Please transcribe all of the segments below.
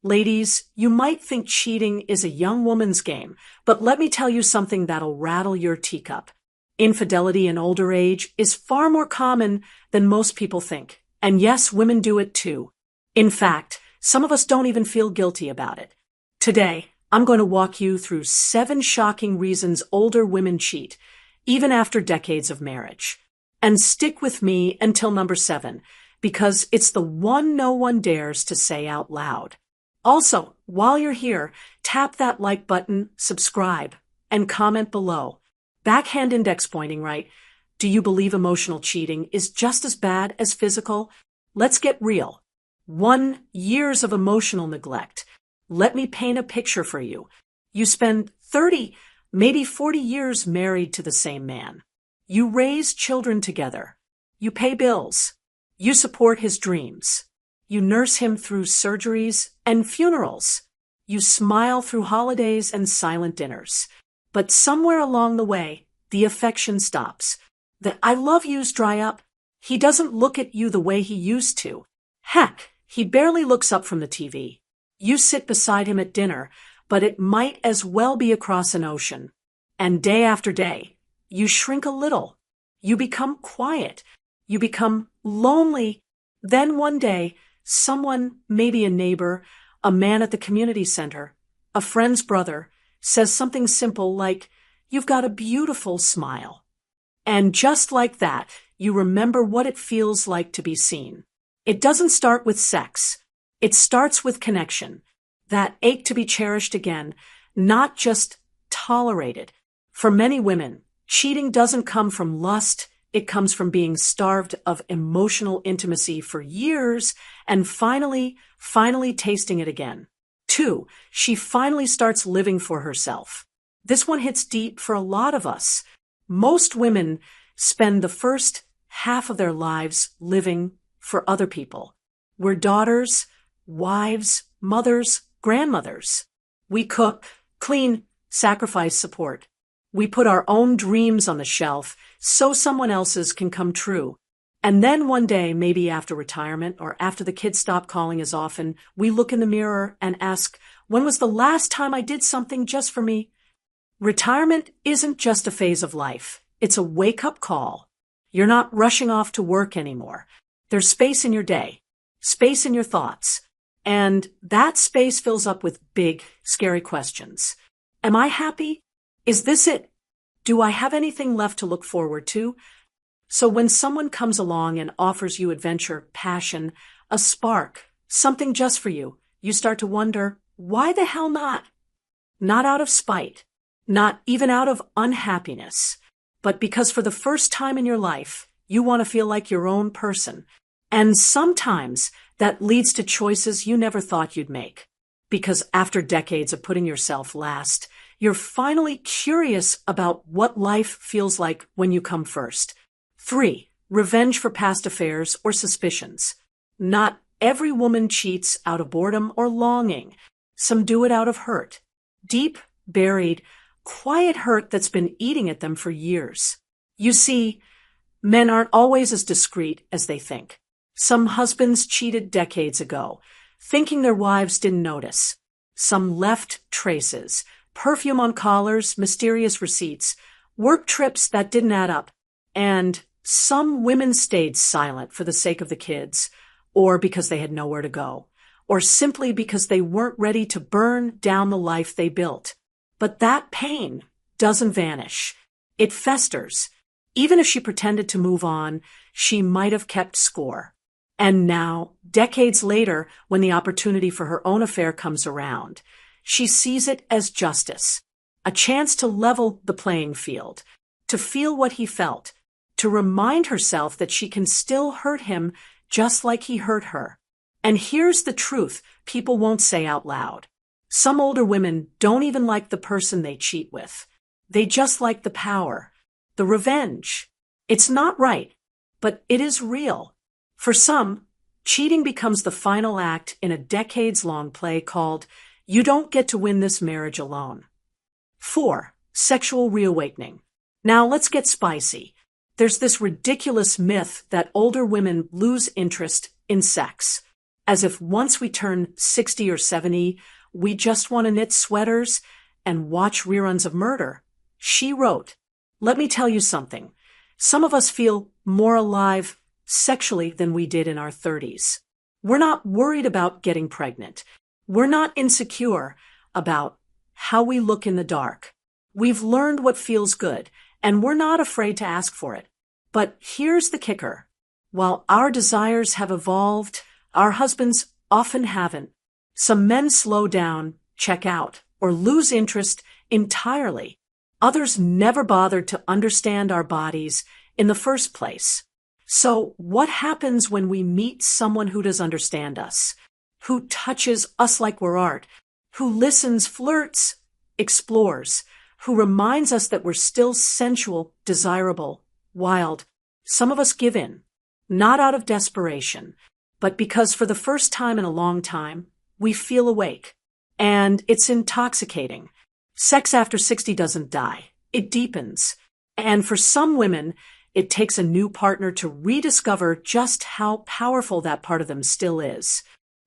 Ladies, you might think cheating is a young woman's game, but let me tell you something that'll rattle your teacup. Infidelity in older age is far more common than most people think. And yes, women do it too. In fact, some of us don't even feel guilty about it. Today, I'm going to walk you through 7 shocking reasons older women cheat, even after decades of marriage. And stick with me until number 7, because it's the one no one dares to say out loud. Also, while you're here, tap that like button, subscribe, and comment below. Backhand index pointing, right? Do you believe emotional cheating is just as bad as physical? Let's get real. 1 years of emotional neglect. Let me paint a picture for you. You spend 30, maybe 40 years married to the same man. You raise children together. You pay bills. You support his dreams. You nurse him through surgeries and funerals. You smile through holidays and silent dinners. But somewhere along the way, the affection stops. The I love yous dry up. He doesn't look at you the way he used to. Heck, he barely looks up from the TV. You sit beside him at dinner, but it might as well be across an ocean. And day after day, you shrink a little. You become quiet. You become lonely. Then one day, someone, maybe a neighbor, a man at the community center, a friend's brother, says something simple like, "You've got a beautiful smile." And just like that, you remember what it feels like to be seen. It doesn't start with sex. It starts with connection. That ache to be cherished again, not just tolerated. For many women, cheating doesn't come from lust. It comes from being starved of emotional intimacy for years and finally tasting it again. 2, she finally starts living for herself. This one hits deep for a lot of us. Most women spend the first half of their lives living for other people. We're daughters, wives, mothers, grandmothers. We cook, clean, sacrifice, support. We put our own dreams on the shelf so someone else's can come true. And then one day, maybe after retirement or after the kids stop calling as often, we look in the mirror and ask, when was the last time I did something just for me? Retirement isn't just a phase of life. It's a wake-up call. You're not rushing off to work anymore. There's space in your day, space in your thoughts. And that space fills up with big, scary questions. Am I happy? Is this it? Do I have anything left to look forward to? So when someone comes along and offers you adventure, passion, a spark, something just for you, you start to wonder, why the hell not? Not out of spite, not even out of unhappiness, but because for the first time in your life, you want to feel like your own person. And sometimes that leads to choices you never thought you'd make. Because after decades of putting yourself last, you're finally curious about what life feels like when you come first. 3, revenge for past affairs or suspicions. Not every woman cheats out of boredom or longing. Some do it out of hurt. Deep, buried, quiet hurt that's been eating at them for years. You see, men aren't always as discreet as they think. Some husbands cheated decades ago, thinking their wives didn't notice. Some left traces. Perfume on collars, mysterious receipts, work trips that didn't add up. And some women stayed silent for the sake of the kids, or because they had nowhere to go, or simply because they weren't ready to burn down the life they built. But that pain doesn't vanish. It festers. Even if she pretended to move on, she might have kept score. And now, decades later, when the opportunity for her own affair comes around, she sees it as justice, a chance to level the playing field, to feel what he felt, to remind herself that she can still hurt him just like he hurt her. And here's the truth people won't say out loud. Some older women don't even like the person they cheat with. They just like the power, the revenge. It's not right, but it is real. For some, cheating becomes the final act in a decades-long play called You Don't Get to Win This Marriage Alone. 4, sexual reawakening. Now let's get spicy. There's this ridiculous myth that older women lose interest in sex. as if once we turn 60 or 70, we just want to knit sweaters and watch reruns of murder. She wrote, "Let me tell you something. Some of us feel more alive sexually than we did in our 30s. We're not worried about getting pregnant. We're not insecure about how we look in the dark. We've learned what feels good, and we're not afraid to ask for it. But here's the kicker. While our desires have evolved, our husbands often haven't. Some men slow down, check out, or lose interest entirely. Others never bothered to understand our bodies in the first place. So what happens when we meet someone who does understand us, who touches us like we're art, who listens, flirts, explores, who reminds us that we're still sensual, desirable, wild? Some of us give in, not out of desperation, but because for the first time in a long time, we feel awake. And it's intoxicating. Sex after 60 doesn't die. It deepens. And for some women, it takes a new partner to rediscover just how powerful that part of them still is.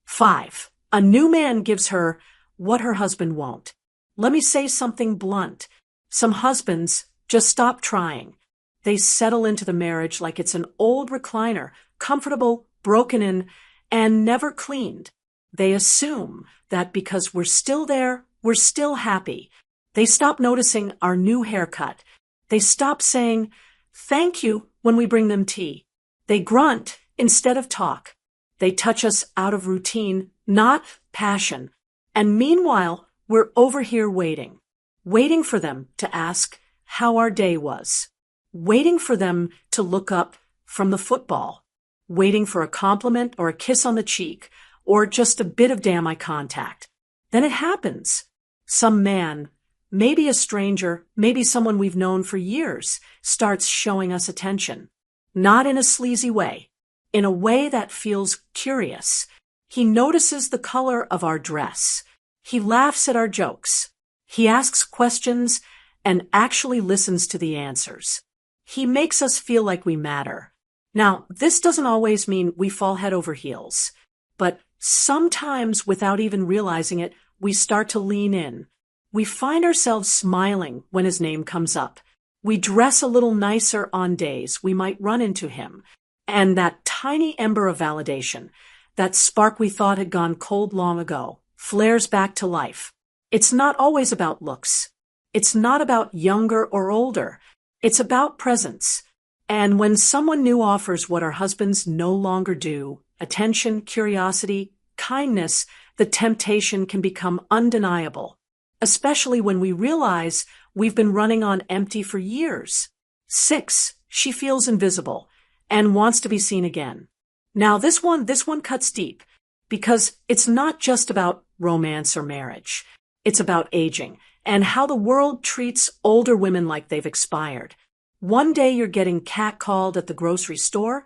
5. A new man gives her what her husband won't. Let me say something blunt. Some husbands just stop trying. They settle into the marriage like it's an old recliner, comfortable, broken in, and never cleaned. They assume that because we're still there, we're still happy. They stop noticing our new haircut. They stop saying thank you when we bring them tea. They grunt instead of talk. They touch us out of routine, not passion. And meanwhile, we're over here waiting for them to ask how our day was, waiting for them to look up from the football, waiting for a compliment or a kiss on the cheek, or just a bit of damn eye contact. Then it happens. Some man, maybe a stranger, maybe someone we've known for years, starts showing us attention. Not in a sleazy way, in a way that feels curious. He notices the color of our dress. He laughs at our jokes. He asks questions and actually listens to the answers. He makes us feel like we matter. Now, this doesn't always mean we fall head over heels, but sometimes without even realizing it, we start to lean in. We find ourselves smiling when his name comes up. We dress a little nicer on days we might run into him. And that tiny ember of validation, that spark we thought had gone cold long ago, flares back to life. It's not always about looks. It's not about younger or older. It's about presence. And when someone new offers what our husbands no longer do, attention, curiosity, kindness, the temptation can become undeniable, especially when we realize we've been running on empty for years. 6. She feels invisible and wants to be seen again. Now this one cuts deep because it's not just about romance or marriage. It's about aging and how the world treats older women like they've expired. One day you're getting catcalled at the grocery store,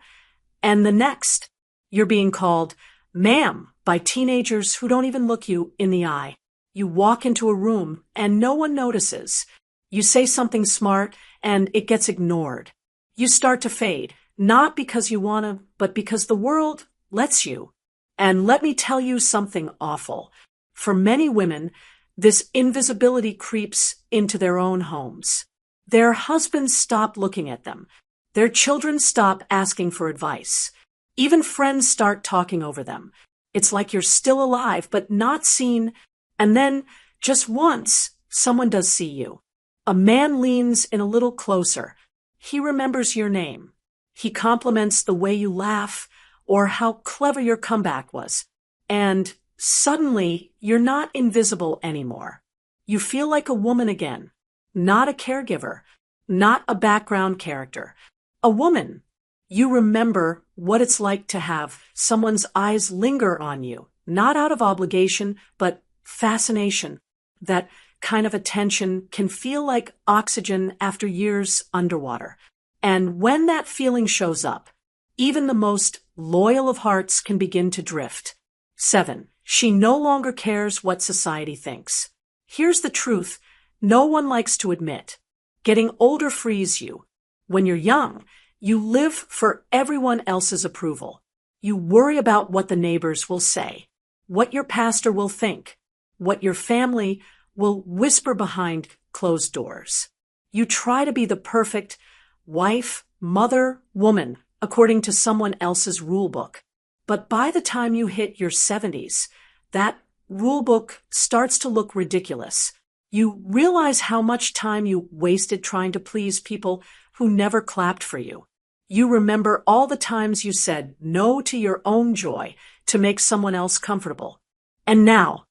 and the next you're being called ma'am by teenagers who don't even look you in the eye. You walk into a room and no one notices. You say something smart and it gets ignored. You start to fade, not because you want to, but because the world lets you. And let me tell you something awful. For many women, this invisibility creeps into their own homes. Their husbands stop looking at them. Their children stop asking for advice. Even friends start talking over them. It's like you're still alive, but not seen. And then, just once, someone does see you. A man leans in a little closer. He remembers your name. He compliments the way you laugh or how clever your comeback was. And suddenly, you're not invisible anymore. You feel like a woman again, not a caregiver, not a background character. A woman. You remember what it's like to have someone's eyes linger on you, not out of obligation, but fascination. That kind of attention can feel like oxygen after years underwater. And when that feeling shows up, even the most loyal of hearts can begin to drift. 7. She no longer cares what society thinks. Here's the truth no one likes to admit. Getting older frees you. When you're young, you live for everyone else's approval. You worry about what the neighbors will say, what your pastor will think, what your family will whisper behind closed doors. You try to be the perfect wife, mother, woman, according to someone else's rule book. But by the time you hit your 70s, that rule book starts to look ridiculous. You realize how much time you wasted trying to please people who never clapped for you. You remember all the times you said no to your own joy to make someone else comfortable. And now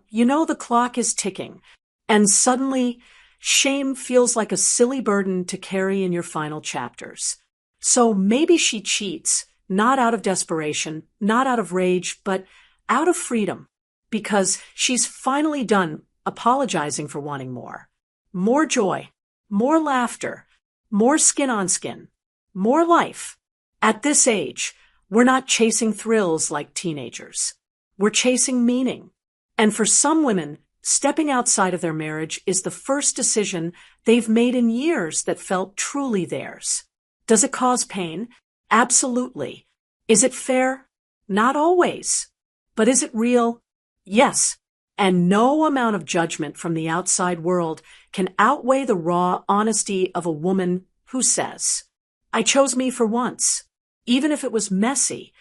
you know the clock is ticking, and suddenly shame feels like a silly burden to carry in your final chapters. So maybe she cheats, not out of desperation, not out of rage, but out of freedom, because she's finally done apologizing for wanting more. More joy, more laughter, more skin on skin, more life. At this age, we're not chasing thrills like teenagers. We're chasing meaning. And for some women, stepping outside of their marriage is the first decision they've made in years that felt truly theirs. Does it cause pain? Absolutely. Is it fair? Not always. But is it real? Yes. And no amount of judgment from the outside world can outweigh the raw honesty of a woman who says, I chose me for once, even if it was messy,